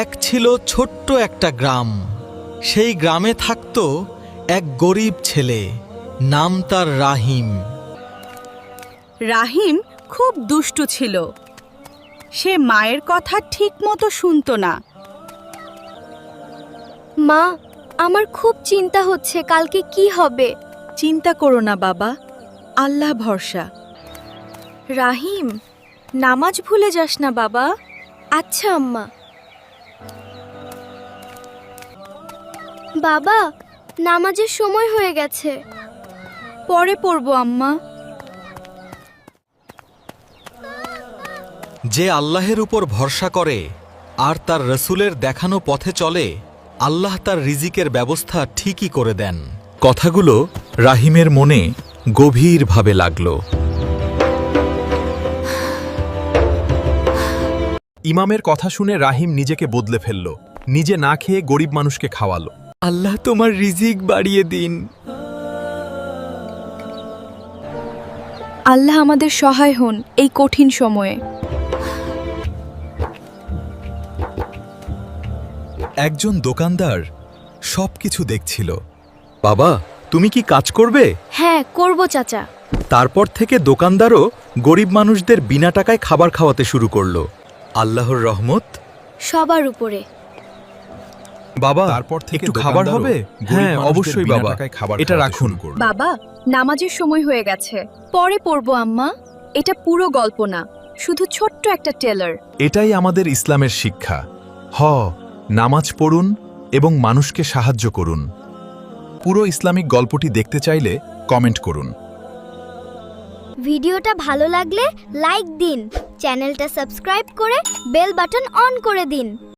এক ছিল ছোট্ট একটা গ্রাম। সেই গ্রামে থাকত এক গরিব ছেলে, নাম তার রাহিম। রাহিম খুব দুষ্টু ছিল। সে মায়ের কথা ঠিকমতো শুনতো না। মা, আমার খুব চিন্তা হচ্ছে কালকে কি হবে। চিন্তা করো না বাবা, আল্লাহ ভরসা। রাহিম, নামাজ ভুলে যাস না বাবা। আচ্ছা আম্মা। বাবা, নামাজের সময় হয়ে গেছে। পরে পড়বো আম্মা। যে আল্লাহের উপর ভরসা করে আর তার রসুলের দেখানো পথে চলে, আল্লাহ তার রিজিকের ব্যবস্থা ঠিকই করে দেন। কথাগুলো রাহিমের মনে গভীরভাবে লাগল। ইমামের কথা শুনে রাহিম নিজেকে বদলে ফেলল। নিজে না খেয়ে গরিব মানুষকে খাওয়ালো। আল্লাহ তোমার রিজিক বাড়িয়ে দিন। আল্লাহ আমাদের সহায় হন এই কঠিন সময়ে। একজন দোকানদার সবকিছু দেখছিল। বাবা, তুমি কি কাজ করবে? হ্যাঁ, করব চাচা। তারপর থেকে দোকানদারও গরিব মানুষদের বিনা টাকায় খাবার খাওয়াতে শুরু করলো। আল্লাহর রহমত সবার উপরে। বাবা, তারপর থেকে একটু খাবার হবে? হ্যাঁ, অবশ্যই বাবা, এটা রাখুন। বাবা, নামাজের সময় হয়ে গেছে। পরে পড়বো আম্মা। এটা পুরো গল্প না, শুধু ছোট্ট একটা টেলার। এটাই আমাদের ইসলামের শিক্ষা। নামাজ পড়ুন এবং মানুষকে সাহায্য করুন। পুরো ইসলামিক গল্পটি দেখতে চাইলে কমেন্ট করুন। ভিডিওটা ভালো লাগলে লাইক দিন, চ্যানেলটা সাবস্ক্রাইব করে বেল বাটন অন করে দিন।